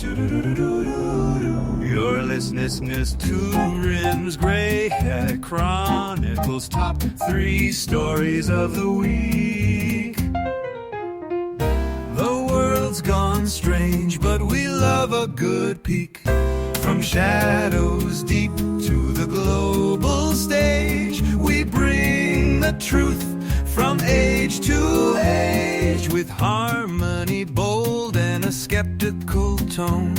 You're listening to Pilgrimsgrey Chronicles, top 3 stories of the week. The world's gone strange, but we love a good peek. From shadows deep to the global stage, we bring the truth from age to age. With harmony bold and a skeptical tone,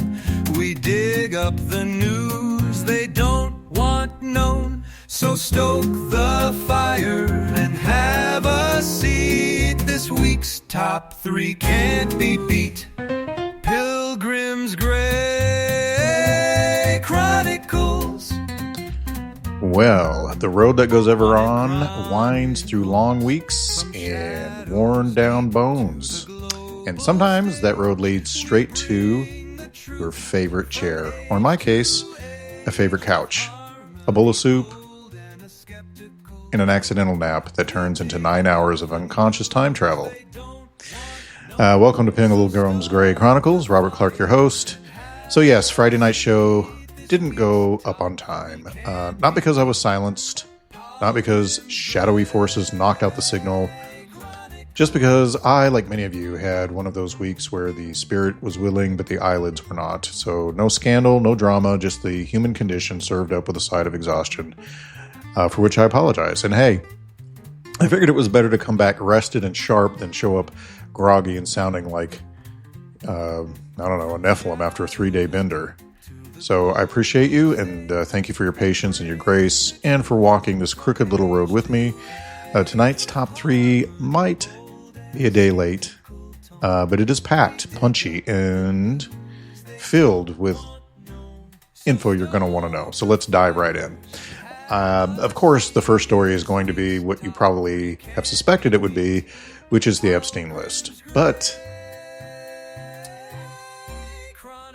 we dig up the news they don't want known. So stoke the fire and have a seat. This week's top 3 can't be beat. Pilgrimsgrey Chronicles. Well, the road that goes ever on winds through long weeks and worn down bones. And sometimes that road leads straight to your favorite chair, or in my case, a favorite couch, a bowl of soup, and an accidental nap that turns into 9 hours of unconscious time travel. Welcome to Pilgrimsgrey Chronicles. Robert Clark, your host. So yes, Friday night show didn't go up on time. Not because I was silenced, not because shadowy forces knocked out the signal, just because I, like many of you, had one of those weeks where the spirit was willing but the eyelids were not. So no scandal, no drama, just the human condition served up with a side of exhaustion, for which I apologize. And hey, I figured it was better to come back rested and sharp than show up groggy and sounding like, a Nephilim after a 3-day bender. So I appreciate you, and thank you for your patience and your grace, and for walking this crooked little road with me. Tonight's top 3 might be a day late, but it is packed, punchy, and filled with info you're going to want to know. So let's dive right in. Of course, the first story is going to be what you probably have suspected it would be, which is the Epstein list. But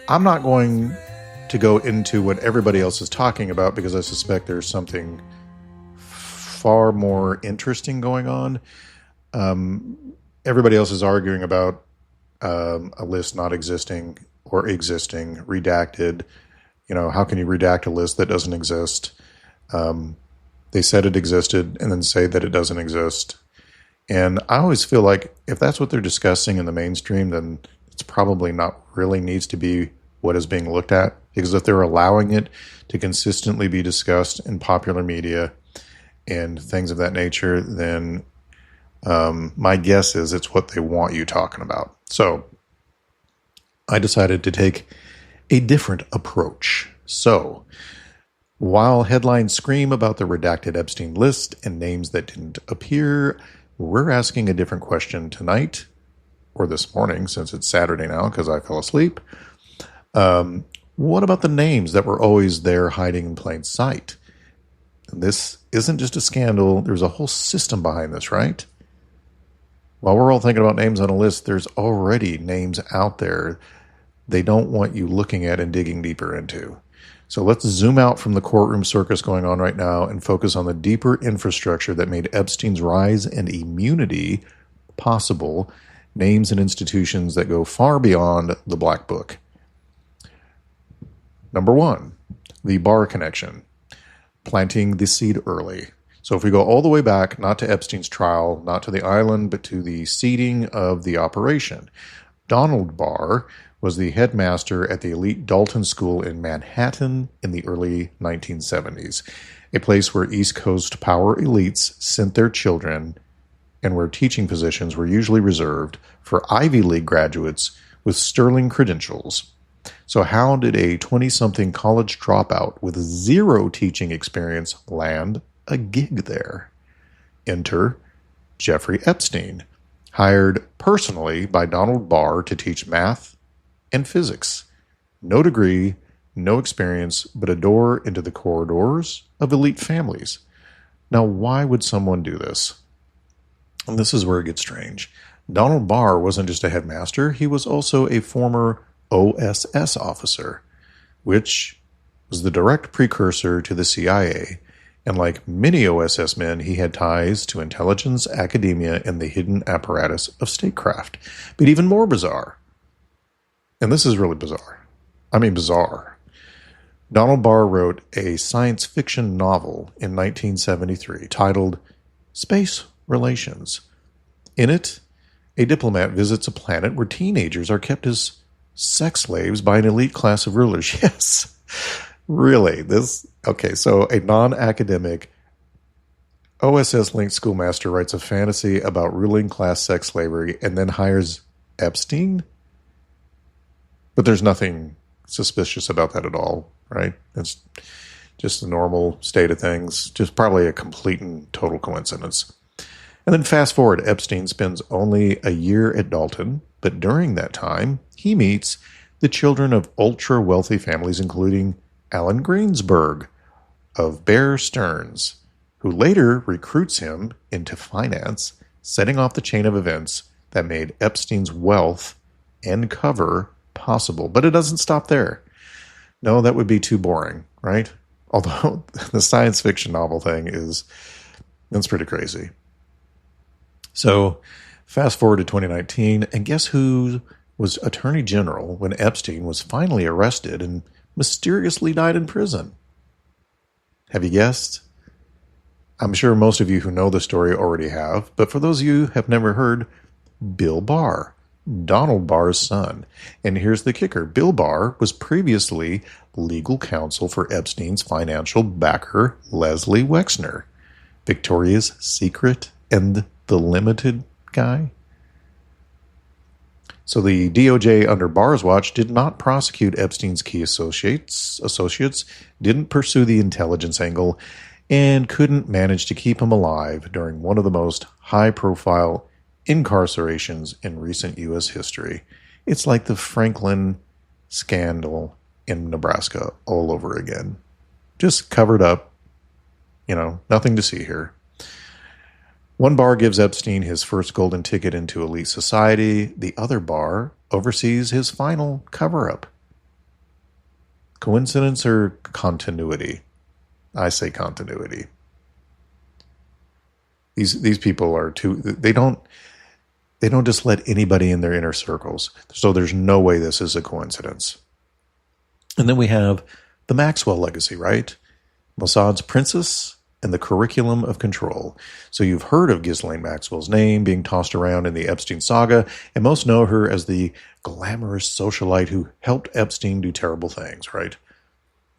I'm not going to go into what everybody else is talking about, because I suspect there's something far more interesting going on. Everybody else is arguing about a list not existing or existing, redacted. You know, how can you redact a list that doesn't exist? They said it existed and then say that it doesn't exist. And I always feel like if that's what they're discussing in the mainstream, then it's probably not really needs to be what is being looked at. Because if they're allowing it to consistently be discussed in popular media and things of that nature, then my guess is it's what they want you talking about. So I decided to take a different approach. So while headlines scream about the redacted Epstein list and names that didn't appear, we're asking a different question tonight, or this morning, since it's Saturday now because I fell asleep. What about the names that were always there hiding in plain sight? And this isn't just a scandal. There's a whole system behind this, right? While we're all thinking about names on a list, there's already names out there they don't want you looking at and digging deeper into. So let's zoom out from the courtroom circus going on right now and focus on the deeper infrastructure that made Epstein's rise and immunity possible, names and institutions that go far beyond the black book. Number 1, the Barr connection, planting the seed early. So if we go all the way back, not to Epstein's trial, not to the island, but to the seeding of the operation, Donald Barr was the headmaster at the elite Dalton School in Manhattan in the early 1970s, a place where East Coast power elites sent their children and where teaching positions were usually reserved for Ivy League graduates with sterling credentials. So how did a 20-something college dropout with 0 teaching experience land a gig there? Enter Jeffrey Epstein, hired personally by Donald Barr to teach math and physics. No degree, no experience, but a door into the corridors of elite families. Now, why would someone do this? And this is where it gets strange. Donald Barr wasn't just a headmaster, he was also a former OSS officer, which was the direct precursor to the CIA. And like many OSS men, he had ties to intelligence, academia, and the hidden apparatus of statecraft. But even more bizarre, and this is really bizarre, bizarre. Donald Barr wrote a science fiction novel in 1973 titled Space Relations. In it, a diplomat visits a planet where teenagers are kept as sex slaves by an elite class of rulers. Yes, really. So a non-academic OSS-linked schoolmaster writes a fantasy about ruling class sex slavery and then hires Epstein? But there's nothing suspicious about that at all, right? It's just the normal state of things. Just probably a complete and total coincidence. And then fast forward, Epstein spends only a year at Dalton, but during that time, he meets the children of ultra-wealthy families, including Alan Greensburg of Bear Stearns, who later recruits him into finance, setting off the chain of events that made Epstein's wealth and cover possible. But it doesn't stop there. No, that would be too boring, right? Although the science fiction novel thing that's pretty crazy. So fast forward to 2019, and guess who was Attorney General when Epstein was finally arrested and mysteriously died in prison? Have you guessed? I'm sure most of you who know the story already have, but for those of you who have never heard, Bill Barr, Donald Barr's son. And here's the kicker. Bill Barr was previously legal counsel for Epstein's financial backer, Leslie Wexner, Victoria's Secret and The Limited guy. So the DOJ under Barr's watch did not prosecute Epstein's key associates, didn't pursue the intelligence angle, and couldn't manage to keep him alive during one of the most high-profile incarcerations in recent U.S. history. It's like the Franklin scandal in Nebraska all over again. Just covered up, nothing to see here. One Barr gives Epstein his first golden ticket into elite society. The other Barr oversees his final cover-up. Coincidence or continuity? I say continuity. These people are they don't just let anybody in their inner circles. So there's no way this is a coincidence. And then we have the Maxwell legacy, right? Mossad's princess and the curriculum of control. So you've heard of Ghislaine Maxwell's name being tossed around in the Epstein saga, and most know her as the glamorous socialite who helped Epstein do terrible things, right?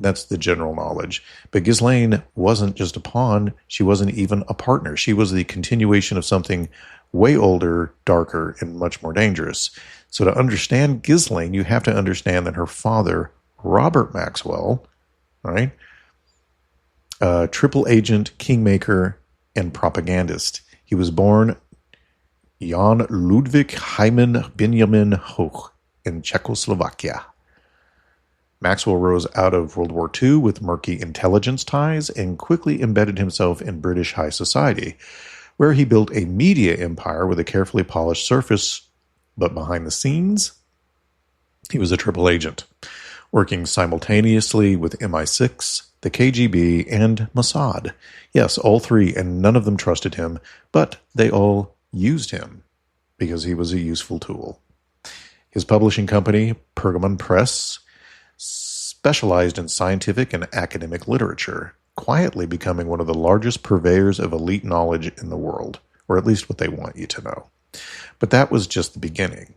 That's the general knowledge. But Ghislaine wasn't just a pawn. She wasn't even a partner. She was the continuation of something way older, darker, and much more dangerous. So to understand Ghislaine, you have to understand that her father, Robert Maxwell, right, triple agent, kingmaker, and propagandist. He was born Jan Ludwig Hyman Benjamin Hoch in Czechoslovakia. Maxwell rose out of World War II with murky intelligence ties and quickly embedded himself in British high society, where he built a media empire with a carefully polished surface, but behind the scenes, he was a triple agent, working simultaneously with MI6, the KGB, and Mossad. Yes, all three, and none of them trusted him, but they all used him because he was a useful tool. His publishing company, Pergamon Press, specialized in scientific and academic literature, quietly becoming one of the largest purveyors of elite knowledge in the world, or at least what they want you to know. But that was just the beginning,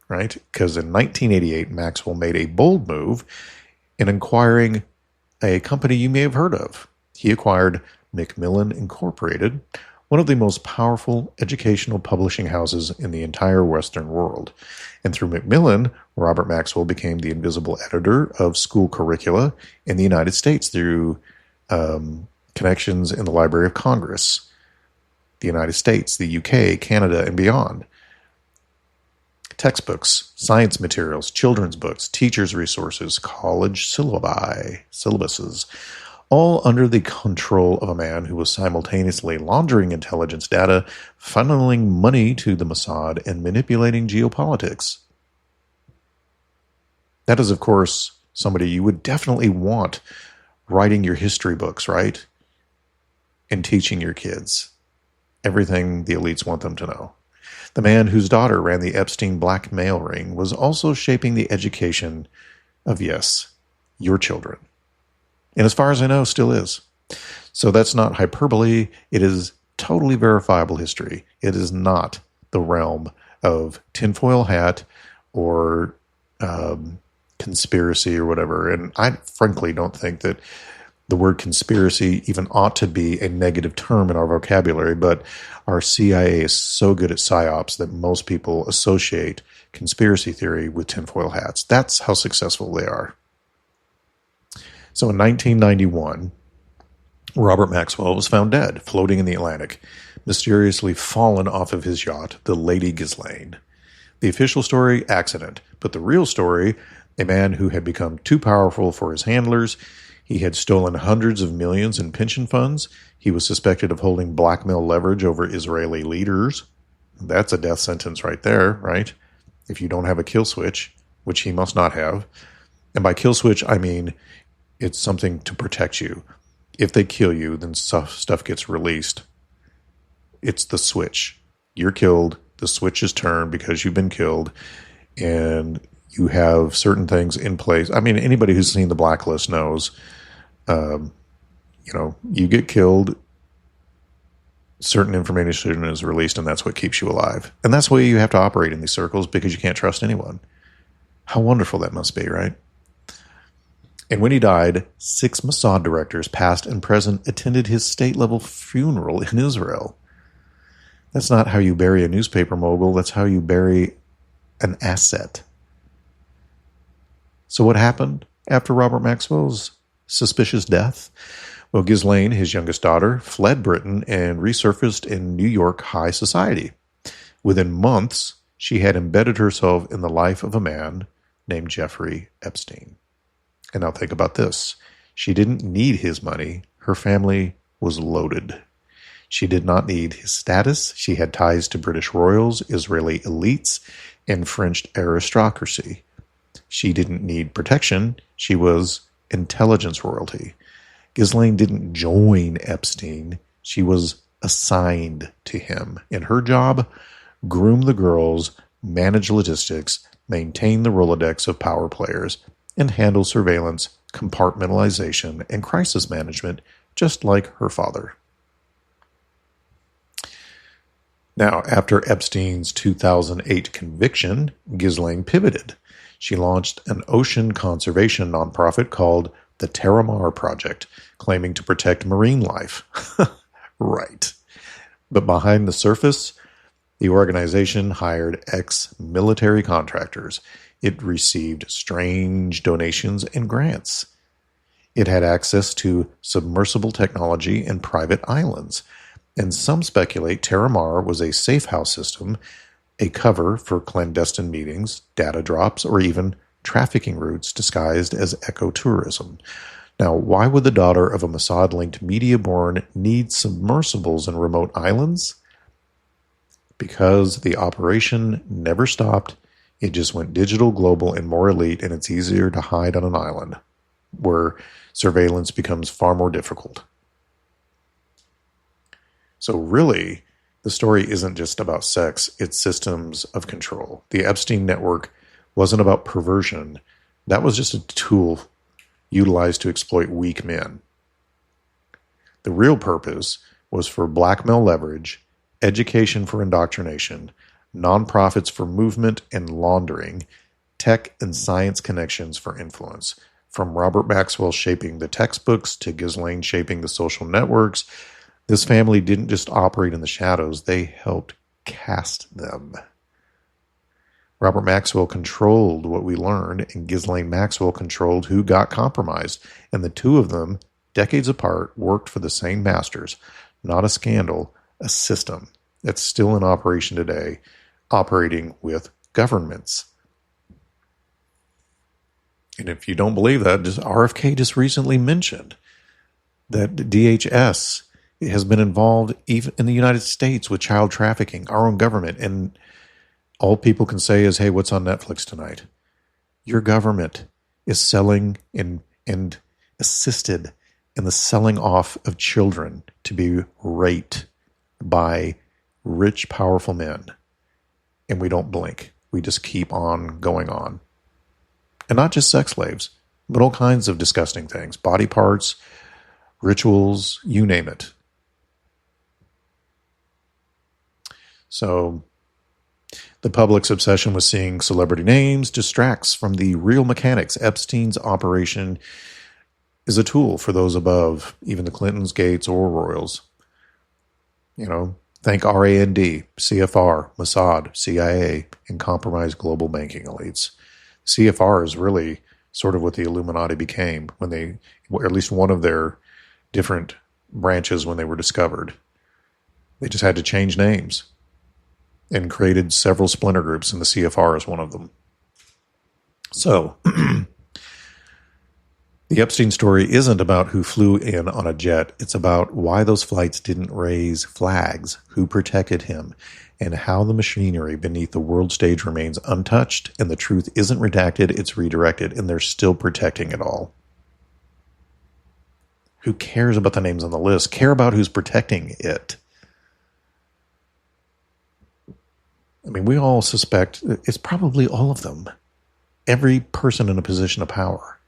right? Because in 1988, Maxwell made a bold move in acquiring a company you may have heard of. He acquired Macmillan Incorporated, one of the most powerful educational publishing houses in the entire Western world. And through Macmillan, Robert Maxwell became the invisible editor of school curricula in the United States through connections in the Library of Congress, the United States, the UK, Canada, and beyond. Textbooks, science materials, children's books, teachers' resources, college syllabuses, all under the control of a man who was simultaneously laundering intelligence data, funneling money to the Mossad, and manipulating geopolitics. That is, of course, somebody you would definitely want writing your history books, right? And teaching your kids everything the elites want them to know. The man whose daughter ran the Epstein blackmail ring was also shaping the education of, yes, your children. And as far as I know, still is. So that's not hyperbole. It is totally verifiable history. It is not the realm of tinfoil hat or conspiracy or whatever. And I frankly don't think that the word conspiracy even ought to be a negative term in our vocabulary, but our CIA is so good at psyops that most people associate conspiracy theory with tinfoil hats. That's how successful they are. So in 1991, Robert Maxwell was found dead, floating in the Atlantic, mysteriously fallen off of his yacht, the Lady Ghislaine. The official story, accident, but the real story, a man who had become too powerful for his handlers. He had stolen hundreds of millions in pension funds. He was suspected of holding blackmail leverage over Israeli leaders. That's a death sentence right there, right? If you don't have a kill switch, which he must not have. And by kill switch, I mean it's something to protect you. If they kill you, then stuff gets released. It's the switch. You're killed. The switch is turned because you've been killed. And you have certain things in place. I mean, anybody who's seen the blacklist knows, you get killed, certain information is released, and that's what keeps you alive. And that's the way you have to operate in these circles because you can't trust anyone. How wonderful that must be, right? And when he died, 6 Mossad directors, past and present, attended his state-level funeral in Israel. That's not how you bury a newspaper mogul. That's how you bury an asset. So what happened after Robert Maxwell's suspicious death? Well, Ghislaine, his youngest daughter, fled Britain and resurfaced in New York high society. Within months, she had embedded herself in the life of a man named Jeffrey Epstein. And now think about this. She didn't need his money. Her family was loaded. She did not need his status. She had ties to British royals, Israeli elites, and French aristocracy. She didn't need protection. She was intelligence royalty. Ghislaine didn't join Epstein. She was assigned to him. And her job, groom the girls, manage logistics, maintain the Rolodex of power players, and handle surveillance, compartmentalization, and crisis management, just like her father. Now, after Epstein's 2008 conviction, Ghislaine pivoted. She launched an ocean conservation nonprofit called the Terramar Project, claiming to protect marine life. Right. But behind the surface, the organization hired ex-military contractors. It received strange donations and grants. It had access to submersible technology and private islands. And some speculate Terramar was a safe house system, a cover for clandestine meetings, data drops, or even trafficking routes disguised as ecotourism. Now, why would the daughter of a Mossad-linked media born need submersibles in remote islands? Because the operation never stopped. It just went digital, global, and more elite, and it's easier to hide on an island where surveillance becomes far more difficult. So really, the story isn't just about sex, it's systems of control. The Epstein network wasn't about perversion. That was just a tool utilized to exploit weak men. The real purpose was for blackmail leverage, education for indoctrination, nonprofits for movement and laundering, tech and science connections for influence. From Robert Maxwell shaping the textbooks to Ghislaine shaping the social networks, this family didn't just operate in the shadows, they helped cast them. Robert Maxwell controlled what we learned, and Ghislaine Maxwell controlled who got compromised. And the two of them, decades apart, worked for the same masters. Not a scandal, a system that's still in operation today, operating with governments. And if you don't believe that, RFK just recently mentioned that DHS has been involved even in the United States with child trafficking, our own government. And all people can say is, hey, what's on Netflix tonight? Your government is selling and assisted in the selling off of children to be raped by rich, powerful men. And we don't blink. We just keep on going on. And not just sex slaves, but all kinds of disgusting things. Body parts, rituals, you name it. So the public's obsession with seeing celebrity names distracts from the real mechanics. Epstein's operation is a tool for those above, even the Clintons, Gates, or Royals. You know, think RAND, CFR, Mossad, CIA, and compromised global banking elites. CFR is really sort of what the Illuminati became when they, or at least one of their different branches when they were discovered. They just had to change names and created several splinter groups, and the CFR is one of them. So, the Epstein story isn't about who flew in on a jet. It's about why those flights didn't raise flags, who protected him, and how the machinery beneath the world stage remains untouched, and the truth isn't redacted, it's redirected, and they're still protecting it all. Who cares about the names on the list? Care about who's protecting it. I mean, we all suspect it's probably all of them. Every person in a position of power.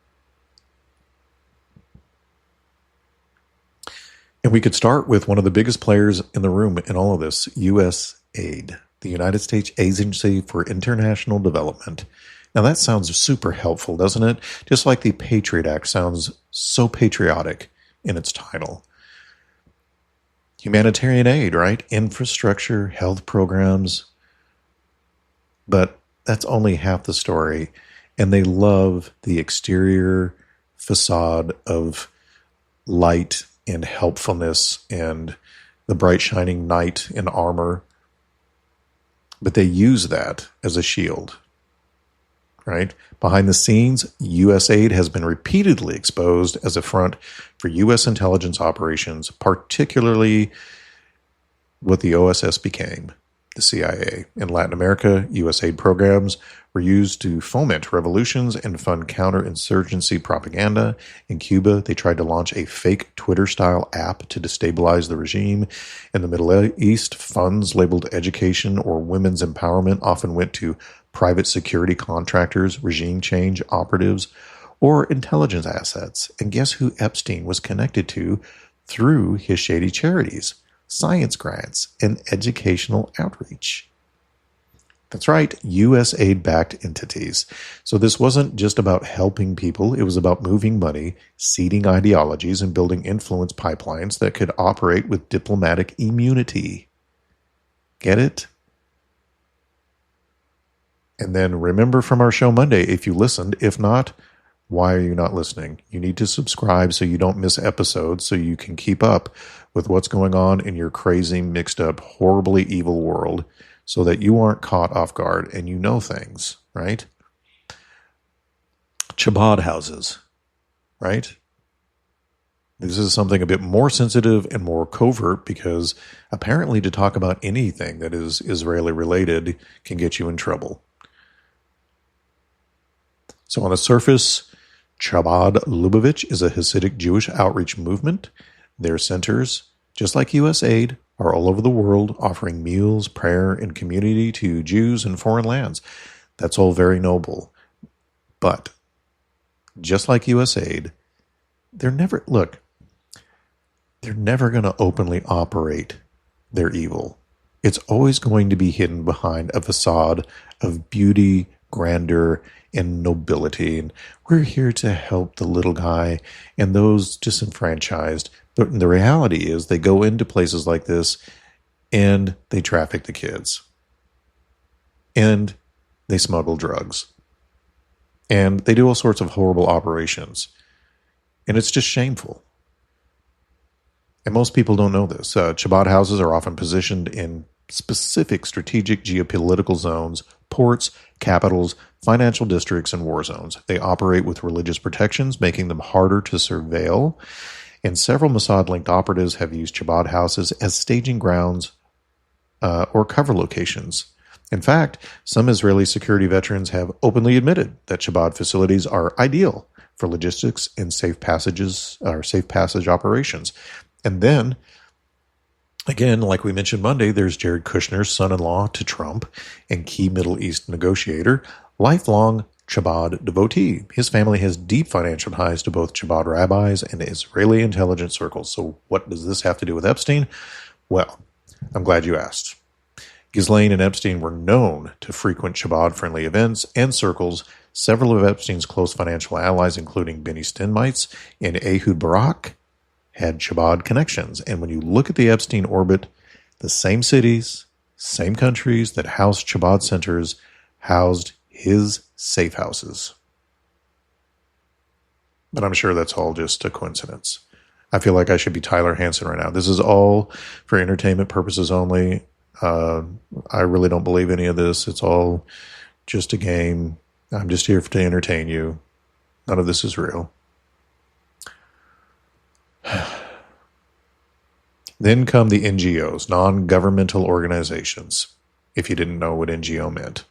And we could start with one of the biggest players in the room in all of this, USAID, the United States Agency for International Development. Now that sounds super helpful, doesn't it? Just like the Patriot Act sounds so patriotic in its title. Humanitarian aid, right? Infrastructure, health programs. But that's only half the story. And they love the exterior facade of light and helpfulness and the bright shining knight in armor. But they use that as a shield, right? Behind the scenes, USAID has been repeatedly exposed as a front for U.S. intelligence operations, particularly what the OSS became, the CIA. In Latin America, USAID programs were used to foment revolutions and fund counterinsurgency propaganda. In Cuba, they tried to launch a fake Twitter-style app to destabilize the regime. In the Middle East, funds labeled education or women's empowerment often went to private security contractors, regime change operatives, or intelligence assets. And guess who Epstein was connected to through his shady charities? Science grants, and educational outreach. That's right, USAID-backed entities. So this wasn't just about helping people, it was about moving money, seeding ideologies, and building influence pipelines that could operate with diplomatic immunity. Get it? And then remember from our show Monday, if you listened, if not, why are you not listening? You need to subscribe so you don't miss episodes, so you can keep up with what's going on in your crazy, mixed up, horribly evil world so that you aren't caught off guard and you know things, right? Chabad houses, right? This is something a bit more sensitive and more covert because apparently to talk about anything that is Israeli related can get you in trouble. So on the surface, Chabad Lubavitch is a Hasidic Jewish outreach movement. Their centers, just like USAID, are all over the world offering meals, prayer, and community to Jews in foreign lands. That's all very noble. But just like USAID, they're never going to openly operate their evil. It's always going to be hidden behind a facade of beauty, grandeur, and nobility. And we're here to help the little guy and those disenfranchised. But the reality is they go into places like this and they traffic the kids. And they smuggle drugs. And they do all sorts of horrible operations. And it's just shameful. And most people don't know this. Chabad houses are often positioned in specific strategic geopolitical zones, ports, capitals, financial districts, and war zones. They operate with religious protections, making them harder to surveil. And several Mossad-linked operatives have used Chabad houses as staging grounds or cover locations. In fact, some Israeli security veterans have openly admitted that Chabad facilities are ideal for logistics and safe passage operations. And then, again, like we mentioned Monday, there's Jared Kushner's son-in-law to Trump and key Middle East negotiator, lifelong Chabad devotee. His family has deep financial ties to both Chabad rabbis and Israeli intelligence circles. So what does this have to do with Epstein? Well, I'm glad you asked. Ghislaine and Epstein were known to frequent Chabad-friendly events and circles. Several of Epstein's close financial allies, including Benny Stenmites and Ehud Barak, had Chabad connections. And when you look at the Epstein orbit, the same cities, same countries that housed Chabad centers housed his safe houses. But I'm sure that's all just a coincidence. I feel like I should be Tyler Hansen right now. This is all for entertainment purposes only. I really don't believe any of this. It's all just a game. I'm just here to entertain you. None of this is real. Then come the NGOs, non-governmental organizations, if you didn't know what NGO meant.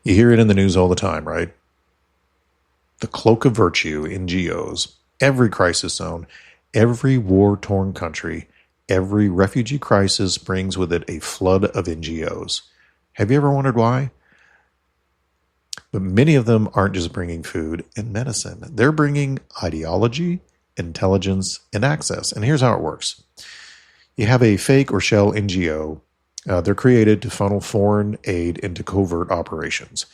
You hear it in the news all the time, right? The cloak of virtue, NGOs, every crisis zone, every war-torn country, every refugee crisis brings with it a flood of NGOs. Have you ever wondered why? But many of them aren't just bringing food and medicine. They're bringing ideology, intelligence, and access. And here's how it works. You have a fake or shell NGO. They're created to funnel foreign aid into covert operations.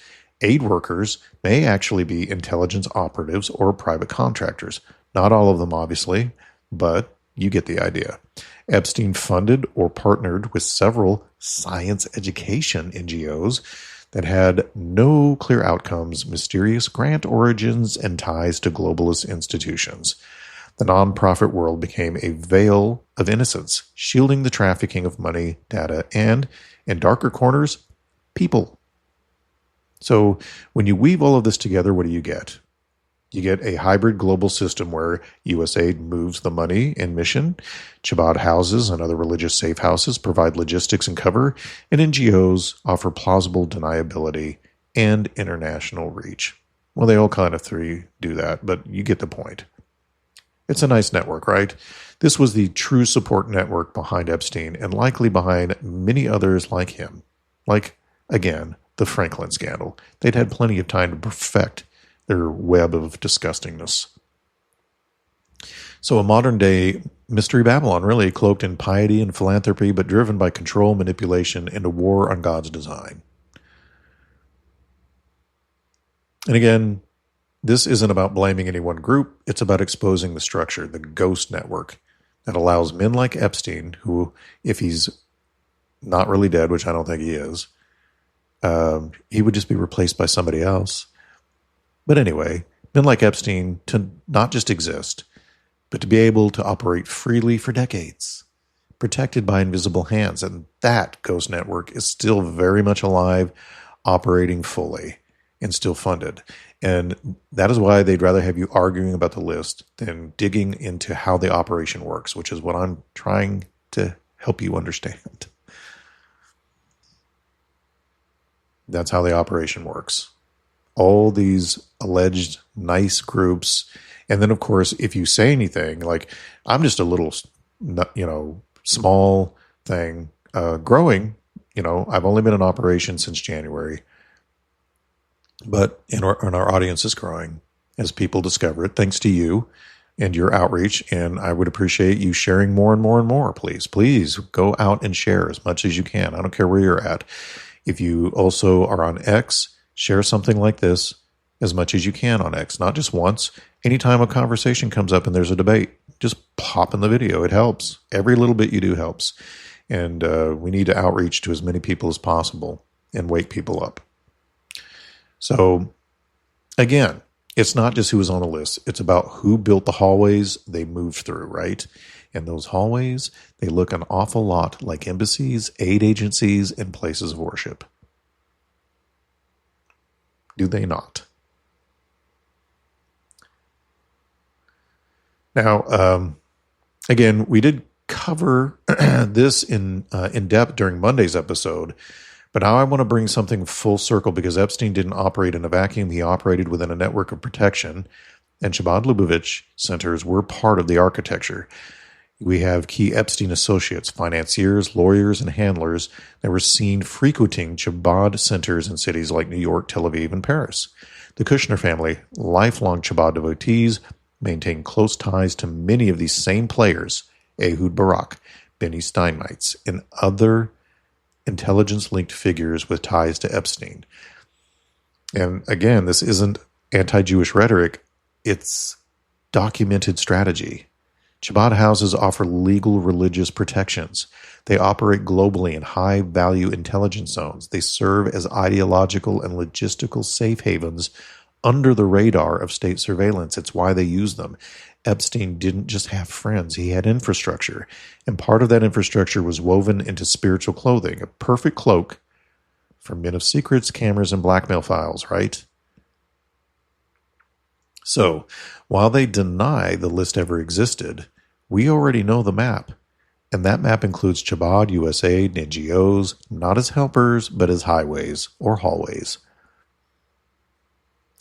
Aid workers may actually be intelligence operatives or private contractors. Not all of them, obviously, but you get the idea. Epstein funded or partnered with several science education NGOs that had no clear outcomes, mysterious grant origins, and ties to globalist institutions. The nonprofit world became a veil of innocence, shielding the trafficking of money, data, and, in darker corners, people. So when you weave all of this together, what do you get? You get a hybrid global system where USAID moves the money and mission, Chabad houses and other religious safe houses provide logistics and cover, and NGOs offer plausible deniability and international reach. Well, they all kind of do that, but you get the point. It's a nice network, right? This was the true support network behind Epstein and likely behind many others like him. Like, again, the Franklin scandal. They'd had plenty of time to perfect their web of disgustingness. So a modern-day Mystery Babylon, really cloaked in piety and philanthropy, but driven by control, manipulation, and a war on God's design. And again, this isn't about blaming any one group. It's about exposing the structure, the ghost network, that allows men like Epstein, who, if he's not really dead, which I don't think he is, he would just be replaced by somebody else. But anyway, men like Epstein to not just exist, but to be able to operate freely for decades, protected by invisible hands. And that ghost network is still very much alive, operating fully, and still funded. And that is why they'd rather have you arguing about the list than digging into how the operation works, which is what I'm trying to help you understand. That's how the operation works. All these alleged nice groups. And then, of course, if you say anything, like, I'm just a little, small thing, growing, I've only been in operation since January. But our audience is growing as people discover it, thanks to you and your outreach. And I would appreciate you sharing more and more and more, please. Please go out and share as much as you can. I don't care where you're at. If you also are on X, share something like this as much as you can on X, not just once. Anytime a conversation comes up and there's a debate, just pop in the video. It helps. Every little bit you do helps. And we need to outreach to as many people as possible and wake people up. So, again, it's not just who was on the list. It's about who built the hallways they moved through, right? And those hallways, they look an awful lot like embassies, aid agencies, and places of worship. Do they not? Now, again, we did cover this in depth during Monday's episode, but now I want to bring something full circle because Epstein didn't operate in a vacuum. He operated within a network of protection, and Chabad Lubavitch centers were part of the architecture. We have key Epstein associates, financiers, lawyers, and handlers that were seen frequenting Chabad centers in cities like New York, Tel Aviv, and Paris. The Kushner family, lifelong Chabad devotees, maintain close ties to many of these same players, Ehud Barak, Benny Steinmetz, and other intelligence-linked figures with ties to Epstein. And again, this isn't anti-Jewish rhetoric, it's documented strategy. Chabad houses offer legal religious protections. They operate globally in high-value intelligence zones. They serve as ideological and logistical safe havens under the radar of state surveillance. It's why they use them. Epstein didn't just have friends. He had infrastructure. And part of that infrastructure was woven into spiritual clothing, a perfect cloak for men of secrets, cameras, and blackmail files, right? So, while they deny the list ever existed, we already know the map. And that map includes Chabad, USAID, and NGOs, not as helpers, but as highways or hallways.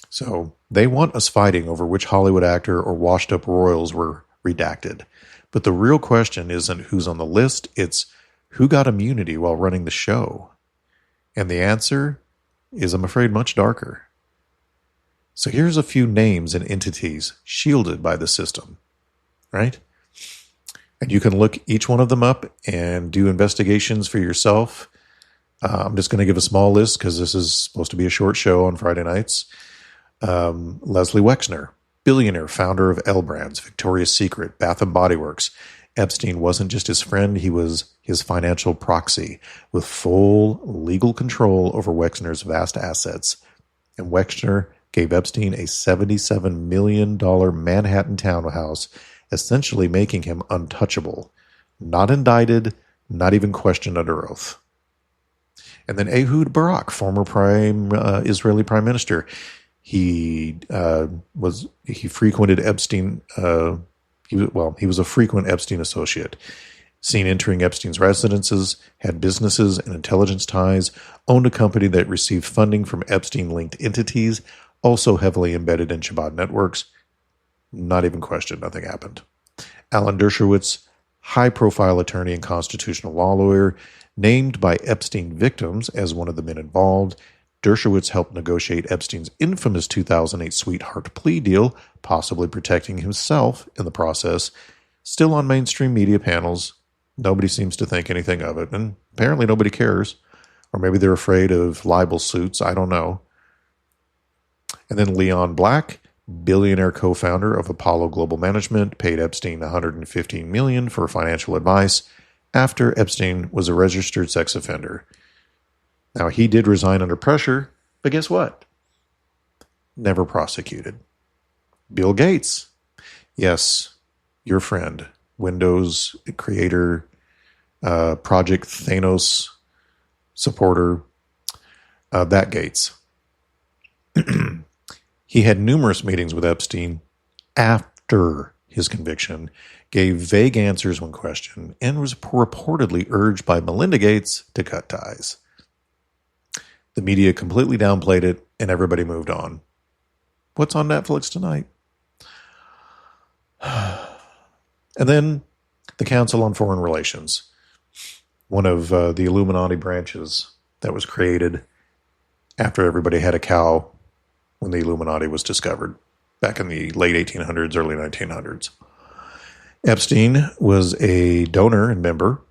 So, they want us fighting over which Hollywood actor or washed-up royals were redacted. But the real question isn't who's on the list, it's who got immunity while running the show. And the answer is, I'm afraid, much darker. So here's a few names and entities shielded by the system, right? And you can look each one of them up and do investigations for yourself. I'm just going to give a small list because this is supposed to be a short show on Friday nights. Leslie Wexner, billionaire, founder of L Brands, Victoria's Secret, Bath and Body Works. Epstein wasn't just his friend, he was his financial proxy with full legal control over Wexner's vast assets. And Wexner gave Epstein a $77 million Manhattan townhouse, essentially making him untouchable. Not indicted, not even questioned under oath. And then Ehud Barak, former Israeli prime minister. He frequented Epstein. He was a frequent Epstein associate. Seen entering Epstein's residences, had businesses and intelligence ties, owned a company that received funding from Epstein-linked entities, also heavily embedded in Chabad networks. Not even questioned, nothing happened. Alan Dershowitz, high-profile attorney and constitutional law lawyer, named by Epstein victims as one of the men involved. Dershowitz helped negotiate Epstein's infamous 2008 sweetheart plea deal, possibly protecting himself in the process. Still on mainstream media panels. Nobody seems to think anything of it, and apparently nobody cares. Or maybe they're afraid of libel suits, I don't know. And then Leon Black, billionaire co-founder of Apollo Global Management, paid Epstein $115 million for financial advice after Epstein was a registered sex offender. Now, he did resign under pressure, but guess what? Never prosecuted. Bill Gates. Yes, your friend. Windows creator, Project Thanos supporter, that Gates. He had numerous meetings with Epstein after his conviction, gave vague answers when questioned, and was reportedly urged by Melinda Gates to cut ties. The media completely downplayed it, and everybody moved on. What's on Netflix tonight? And then the Council on Foreign Relations, one of the Illuminati branches that was created after everybody had a cow when the Illuminati was discovered back in the late 1800s, early 1900s. Epstein was a donor and member.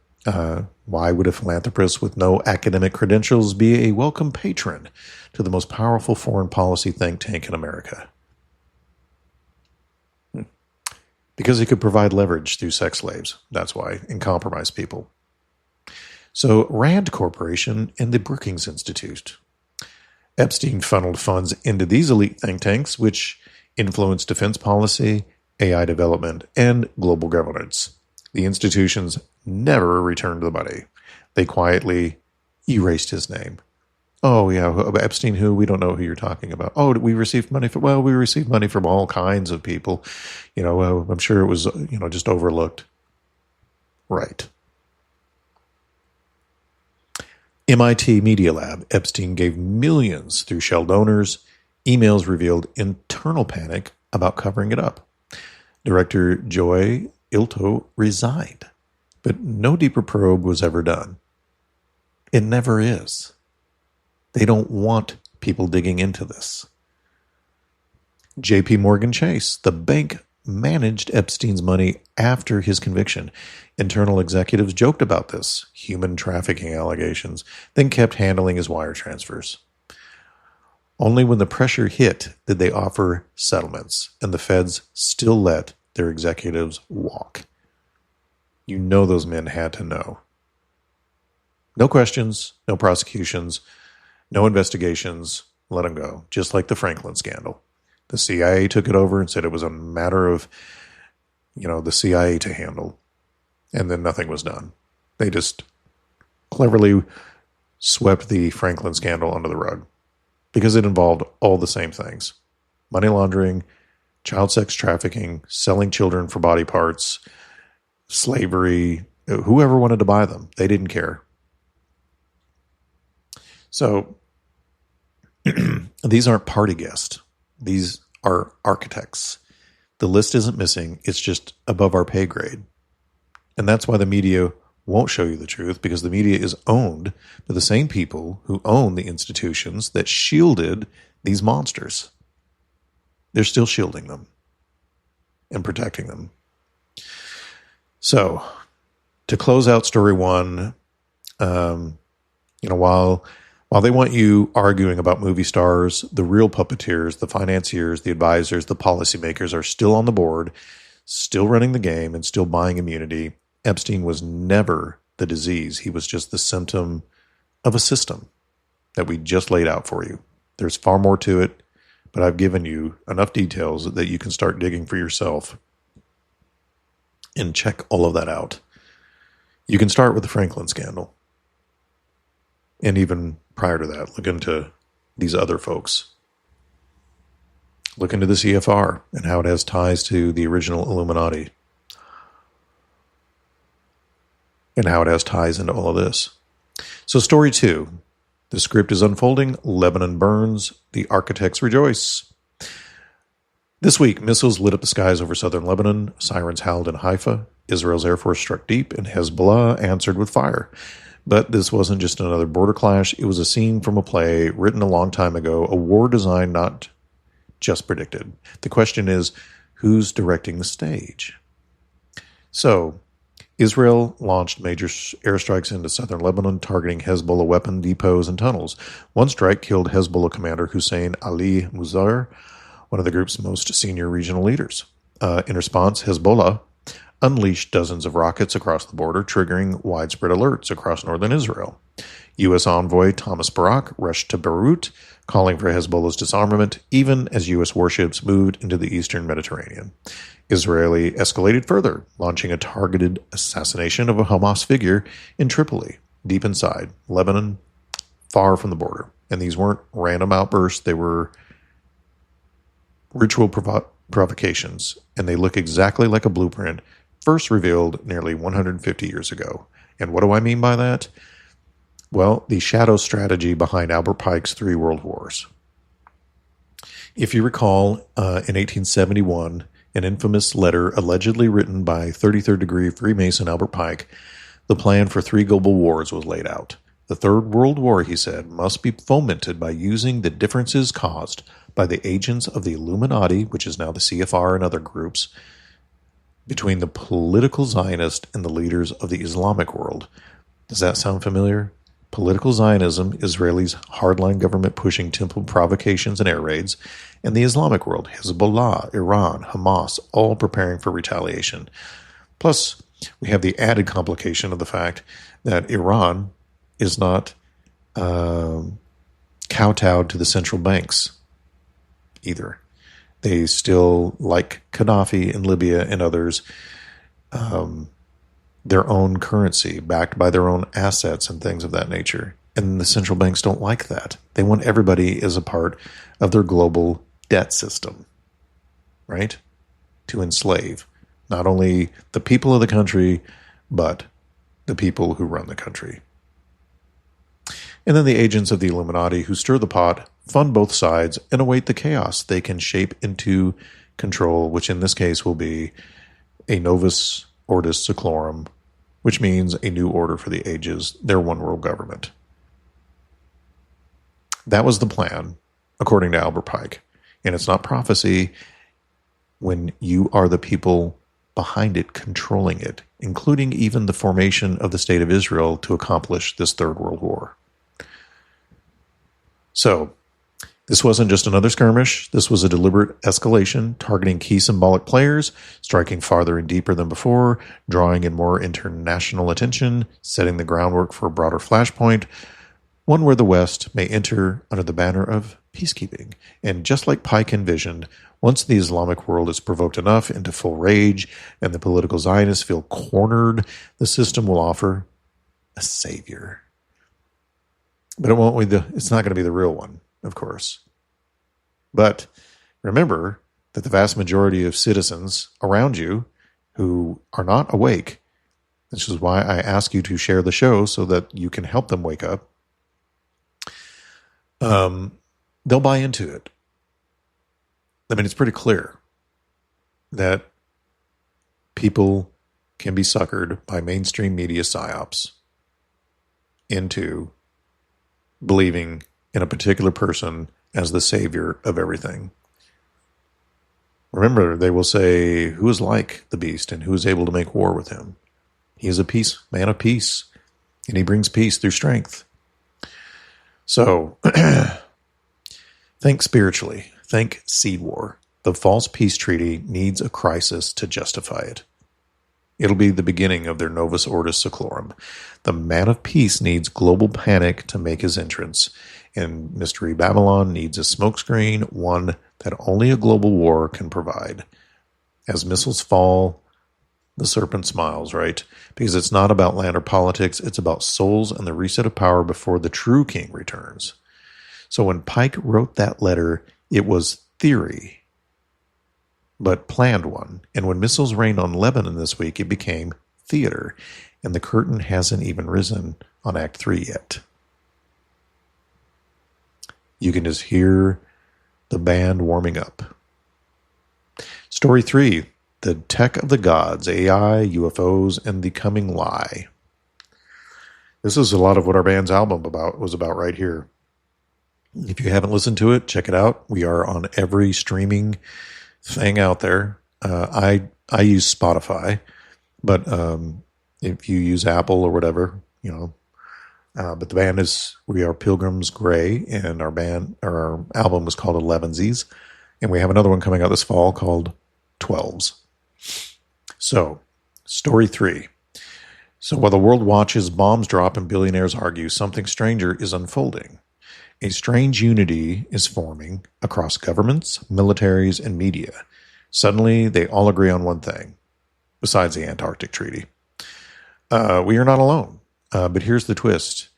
Why would a philanthropist with no academic credentials be a welcome patron to the most powerful foreign policy think tank in America? Because he could provide leverage through sex slaves, that's why, and compromise people. So Rand Corporation and the Brookings Institute. Epstein funneled funds into these elite think tanks, which influenced defense policy, AI development, and global governance. The institutions never returned the money. They quietly erased his name. Oh, yeah, Epstein who? We don't know who you're talking about. Oh, we received money from, well, we received money from all kinds of people. I'm sure it was, just overlooked. Right. MIT Media Lab. Epstein gave millions through shell donors. Emails revealed internal panic about covering it up. Director Joy Ilto resigned, but no deeper probe was ever done. It never is. They don't want people digging into this. JP Morgan Chase, the bank managed Epstein's money after his conviction. Internal executives joked about this, human trafficking allegations, then kept handling his wire transfers. Only when the pressure hit did they offer settlements, and the feds still let their executives walk. You know those men had to know. No questions, no prosecutions, no investigations, let them go, just like the Franklin scandal. The CIA took it over and said it was a matter of, the CIA to handle. And then nothing was done. They just cleverly swept the Franklin scandal under the rug because it involved all the same things. Money laundering, child sex trafficking, selling children for body parts, slavery, whoever wanted to buy them. They didn't care. So these aren't party guests. These are architects. The list isn't missing. It's just above our pay grade. And that's why the media won't show you the truth, because the media is owned by the same people who own the institutions that shielded these monsters. They're still shielding them and protecting them. So, to close out story one, while they want you arguing about movie stars, the real puppeteers, the financiers, the advisors, the policymakers are still on the board, still running the game, and still buying immunity. Epstein was never the disease. He was just the symptom of a system that we just laid out for you. There's far more to it, but I've given you enough details that you can start digging for yourself and check all of that out. You can start with the Franklin scandal. And even prior to that, look into these other folks. Look into the CFR and how it has ties to the original Illuminati. And how it has ties into all of this. So story 2. The script is unfolding. Lebanon burns. The architects rejoice. This week, missiles lit up the skies over southern Lebanon. Sirens howled in Haifa. Israel's Air Force struck deep, and Hezbollah answered with fire. But this wasn't just another border clash. It was a scene from a play written a long time ago, a war design not just predicted. The question is, who's directing the stage? So, Israel launched major airstrikes into southern Lebanon, targeting Hezbollah weapon depots and tunnels. One strike killed Hezbollah commander Hussein Ali Muzar, one of the group's most senior regional leaders. In response, Hezbollah unleashed dozens of rockets across the border, triggering widespread alerts across northern Israel. U.S. envoy Thomas Barak rushed to Beirut, calling for Hezbollah's disarmament, even as U.S. warships moved into the eastern Mediterranean. Israeli escalated further, launching a targeted assassination of a Hamas figure in Tripoli, deep inside Lebanon, far from the border. And these weren't random outbursts, they were ritual provocations, and they look exactly like a blueprint first revealed nearly 150 years ago. And what do I mean by that? Well, the shadow strategy behind Albert Pike's 3 world wars. If you recall, in 1871, an infamous letter allegedly written by 33rd degree Freemason Albert Pike, the plan for 3 global wars was laid out. The Third World War, he said, must be fomented by using the differences caused by the agents of the Illuminati, which is now the CFR and other groups, between the political Zionist and the leaders of the Islamic world. Does that sound familiar? Political Zionism, Israelis' hardline government pushing temple provocations and air raids, and the Islamic world, Hezbollah, Iran, Hamas, all preparing for retaliation. Plus, we have the added complication of the fact that Iran is not kowtowed to the central banks either. They still, like Gaddafi in Libya and others, their own currency, backed by their own assets and things of that nature. And the central banks don't like that. They want everybody as a part of their global debt system, right? To enslave not only the people of the country, but the people who run the country. And then the agents of the Illuminati who stir the pot, fund both sides, and await the chaos they can shape into control, which in this case will be a novus ordo seclorum, which means a new order for the ages, their one world government. That was the plan, according to Albert Pike. And it's not prophecy when you are the people behind it, controlling it, including even the formation of the State of Israel to accomplish this Third World War. So, this wasn't just another skirmish. This was a deliberate escalation, targeting key symbolic players, striking farther and deeper than before, drawing in more international attention, setting the groundwork for a broader flashpoint, one where the West may enter under the banner of peacekeeping. And just like Pike envisioned, once the Islamic world is provoked enough into full rage and the political Zionists feel cornered, the system will offer a savior. But it's not going to be the real one, of course. But remember that the vast majority of citizens around you who are not awake, this is why I ask you to share the show so that you can help them wake up, they'll buy into it. I mean, it's pretty clear that people can be suckered by mainstream media psyops into believing in a particular person as the savior of everything. Remember, they will say, who is like the beast and who is able to make war with him? He is a man of peace, and he brings peace through strength. So, think spiritually. Think seed war. The false peace treaty needs a crisis to justify it. It'll be the beginning of their Novus Ordo Seclorum. The man of peace needs global panic to make his entrance, and Mystery Babylon needs a smokescreen, one that only a global war can provide. As missiles fall, the serpent smiles, right? Because it's not about land or politics, it's about souls and the reset of power before the true king returns. So when Pike wrote that letter, it was theory, but planned one. And when missiles rained on Lebanon this week, it became theater. And the curtain hasn't even risen on Act 3 yet. You can just hear the band warming up. Story 3, the tech of the gods, AI, UFOs, and the coming lie. This is a lot of what our band's album was about right here. If you haven't listened to it, check it out. We are on every streaming thing out there. I use Spotify, but if you use Apple or whatever, but the band we are Pilgrimsgrey, and our album was called 11sies, and we have another one coming out this fall called 12s. So, story 3. So while the world watches bombs drop and billionaires argue, something stranger is unfolding. A strange unity is forming across governments, militaries, and media. Suddenly, they all agree on one thing, besides the Antarctic Treaty. We are not alone, but here's the twist.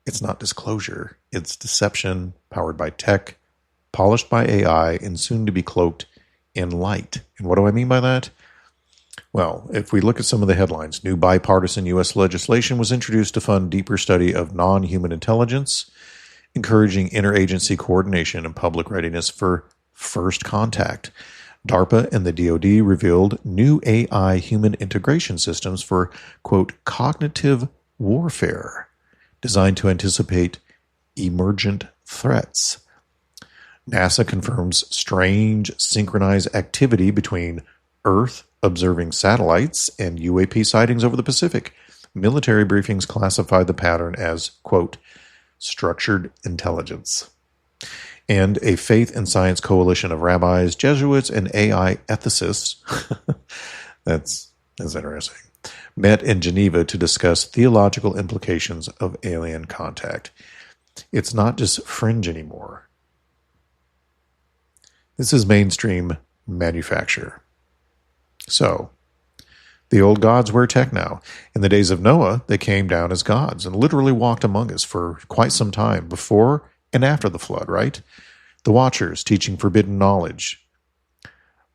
It's not disclosure. It's deception powered by tech, polished by AI, and soon to be cloaked in light. And what do I mean by that? Well, if we look at some of the headlines, new bipartisan U.S. legislation was introduced to fund deeper study of non-human intelligence, encouraging interagency coordination and public readiness for first contact. DARPA and the DoD revealed new AI human integration systems for, quote, cognitive warfare, designed to anticipate emergent threats. NASA confirms strange synchronized activity between Earth observing satellites and UAP sightings over the Pacific. Military briefings classify the pattern as, quote, structured intelligence. And a faith and science coalition of rabbis, Jesuits, and AI ethicists, that's interesting, met in Geneva to discuss theological implications of alien contact. It's not just fringe anymore. This is mainstream manufacture. So, the old gods wear tech now. In the days of Noah, they came down as gods and literally walked among us for quite some time, before and after the flood, right? The Watchers teaching forbidden knowledge,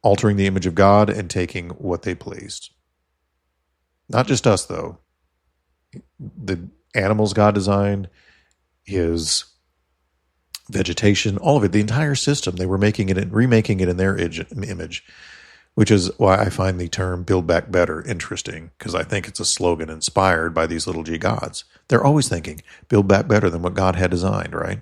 altering the image of God and taking what they pleased. Not just us, though. The animals God designed, his vegetation, all of it, the entire system, they were making it and remaking it in their image. Which is why I find the term Build Back Better interesting, because I think it's a slogan inspired by these little g gods. They're always thinking, build back better than what God had designed, right?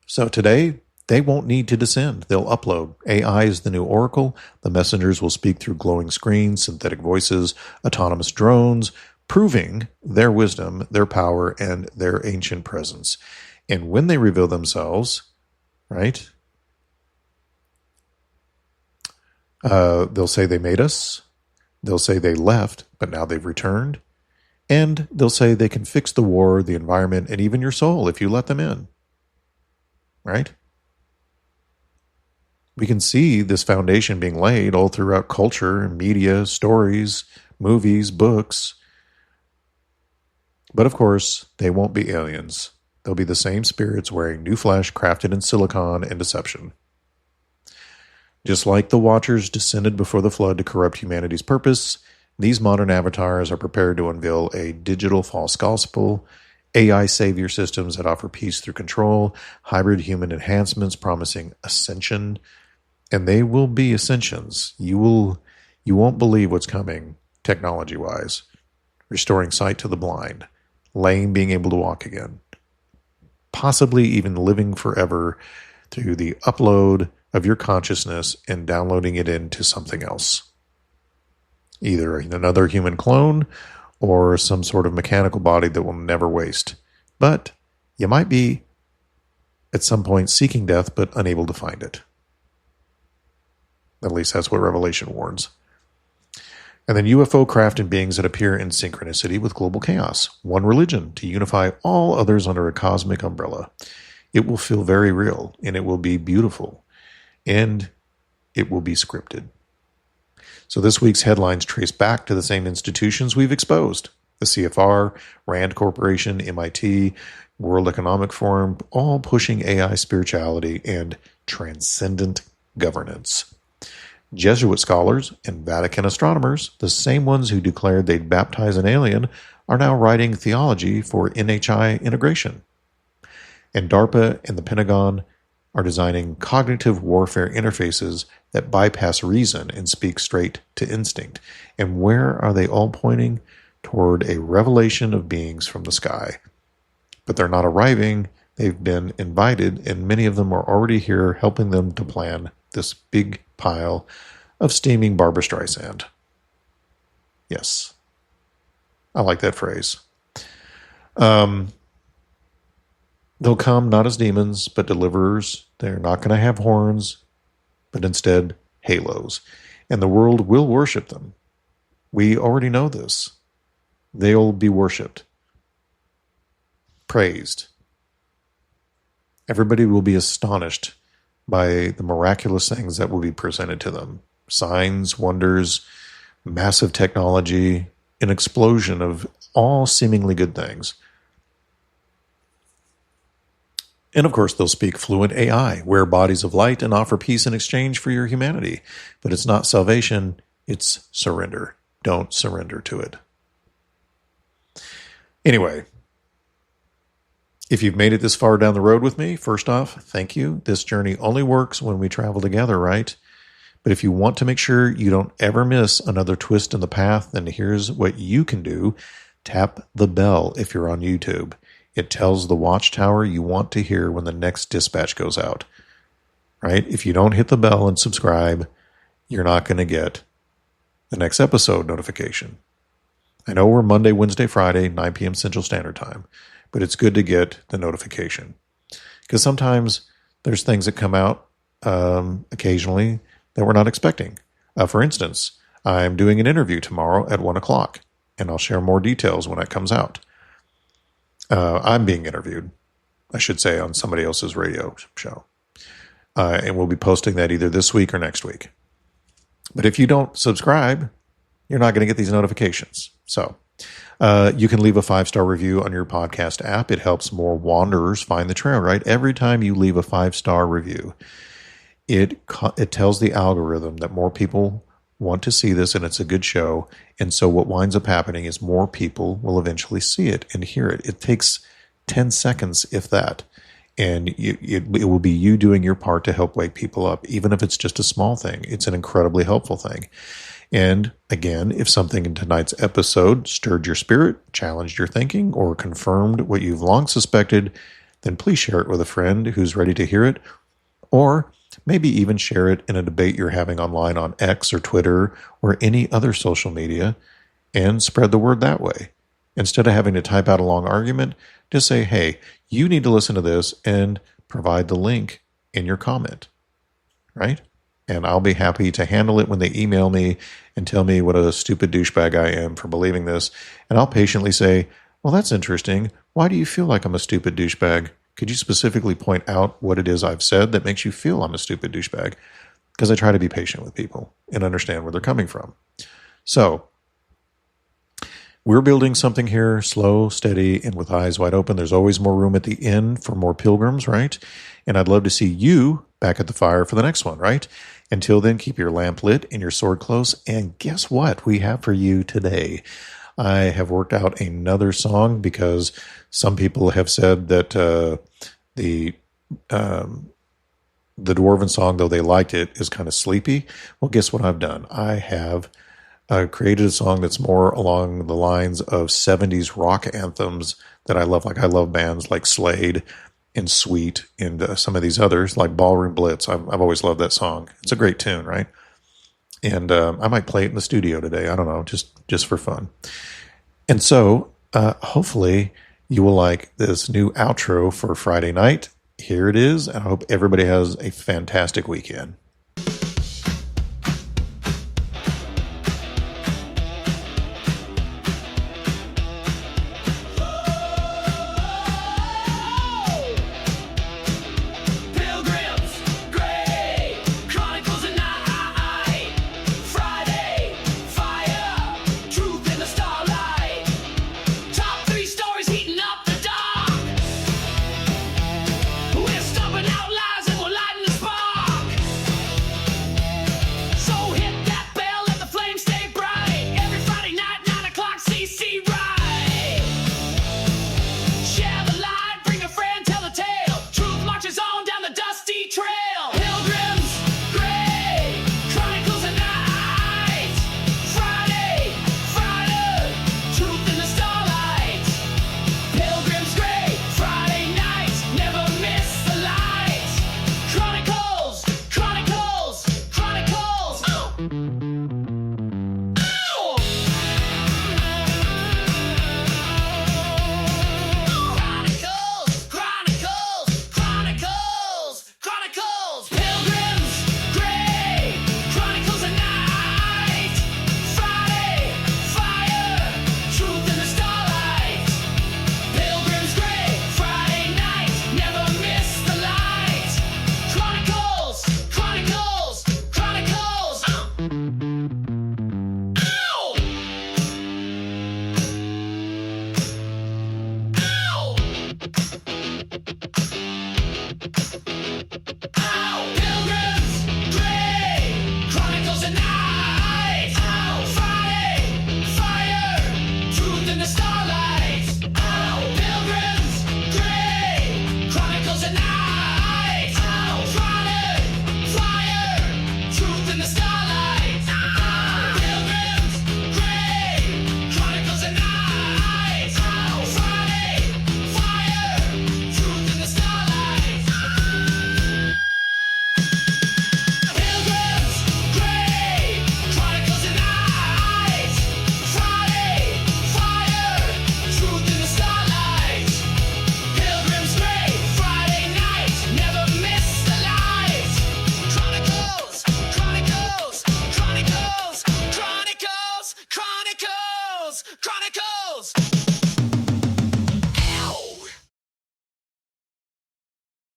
So today, They won't need to descend. They'll upload. AI is the new oracle. The messengers will speak through glowing screens, synthetic voices, autonomous drones, proving their wisdom, their power, and their ancient presence. And when they reveal themselves, right, they'll say they made us. They'll say they left, but now they've returned. And they'll say they can fix the war, the environment, and even your soul if you let them in. Right? We can see this foundation being laid all throughout culture, media, stories, movies, books. But of course, they won't be aliens. They'll be the same spirits wearing new flesh crafted in silicon and deception. Just like the Watchers descended before the flood to corrupt humanity's purpose, these modern avatars are prepared to unveil a digital false gospel, AI savior systems that offer peace through control, hybrid human enhancements promising ascension, and they will be ascensions. You won't believe what's coming technology-wise. Restoring sight to the blind, lame being able to walk again, possibly even living forever through the upload of your consciousness and downloading it into something else. Either another human clone or some sort of mechanical body that will never waste. But you might be at some point seeking death but unable to find it. At least that's what Revelation warns. And then UFO craft and beings that appear in synchronicity with global chaos. One religion to unify all others under a cosmic umbrella. It will feel very real, and it will be beautiful, and it will be scripted. So this week's headlines trace back to the same institutions we've exposed. The CFR, RAND Corporation, MIT, World Economic Forum, all pushing AI spirituality and transcendent governance. Jesuit scholars and Vatican astronomers, the same ones who declared they'd baptize an alien, are now writing theology for NHI integration. And DARPA and the Pentagon are designing cognitive warfare interfaces that bypass reason and speak straight to instinct. And where are they all pointing? Toward a revelation of beings from the sky. But they're not arriving. They've been invited, and many of them are already here helping them to plan this big pile of steaming Barbra Streisand. Yes. I like that phrase. They'll come not as demons, but deliverers. They're not going to have horns, but instead halos. And the world will worship them. We already know this. They'll be worshipped, praised. Everybody will be astonished by the miraculous things that will be presented to them. Signs, wonders, massive technology, an explosion of all seemingly good things. And of course, they'll speak fluent AI, wear bodies of light, and offer peace in exchange for your humanity. But it's not salvation, it's surrender. Don't surrender to it. Anyway, if you've made it this far down the road with me, first off, thank you. This journey only works when we travel together, right? But if you want to make sure you don't ever miss another twist in the path, then here's what you can do. Tap the bell if you're on YouTube. It tells the watchtower you want to hear when the next dispatch goes out, right? If you don't hit the bell and subscribe, you're not going to get the next episode notification. I know we're Monday, Wednesday, Friday, 9 p.m. Central Standard Time, but it's good to get the notification because sometimes there's things that come out occasionally that we're not expecting. For instance, I'm doing an interview tomorrow at 1 o'clock, and I'll share more details when it comes out. I'm being interviewed, I should say, on somebody else's radio show. And we'll be posting that either this week or next week. But if you don't subscribe, you're not going to get these notifications. So you can leave a 5-star review on your podcast app. It helps more wanderers find the trail, right? Every time you leave a 5-star review, it tells the algorithm that more people want to see this and it's a good show. And so what winds up happening is more people will eventually see it and hear it. It takes 10 seconds, if that. And it will be you doing your part to help wake people up. Even if it's just a small thing, it's an incredibly helpful thing. And again, if something in tonight's episode stirred your spirit, challenged your thinking, or confirmed what you've long suspected, then please share it with a friend who's ready to hear it. Or maybe even share it in a debate you're having online on X or Twitter or any other social media and spread the word that way. Instead of having to type out a long argument, just say, hey, you need to listen to this and provide the link in your comment, right? And I'll be happy to handle it when they email me and tell me what a stupid douchebag I am for believing this. And I'll patiently say, well, that's interesting. Why do you feel like I'm a stupid douchebag? Could you specifically point out what it is I've said that makes you feel I'm a stupid douchebag? Because I try to be patient with people and understand where they're coming from. So we're building something here, slow, steady, and with eyes wide open. There's always more room at the end for more pilgrims, right? And I'd love to see you back at the fire for the next one, right? Until then, keep your lamp lit and your sword close. And guess what we have for you today? I have worked out another song because some people have said that the Dwarven song, though they liked it, is kind of sleepy. Well, guess what I've done? I have created a song that's more along the lines of 70s rock anthems that I love. Like I love bands like Slade and Sweet and some of these others like Ballroom Blitz. I've always loved that song. It's a great tune, right? And I might play it in the studio today. I don't know, just for fun. And so hopefully you will like this new outro for Friday night. Here it is. I hope everybody has a fantastic weekend.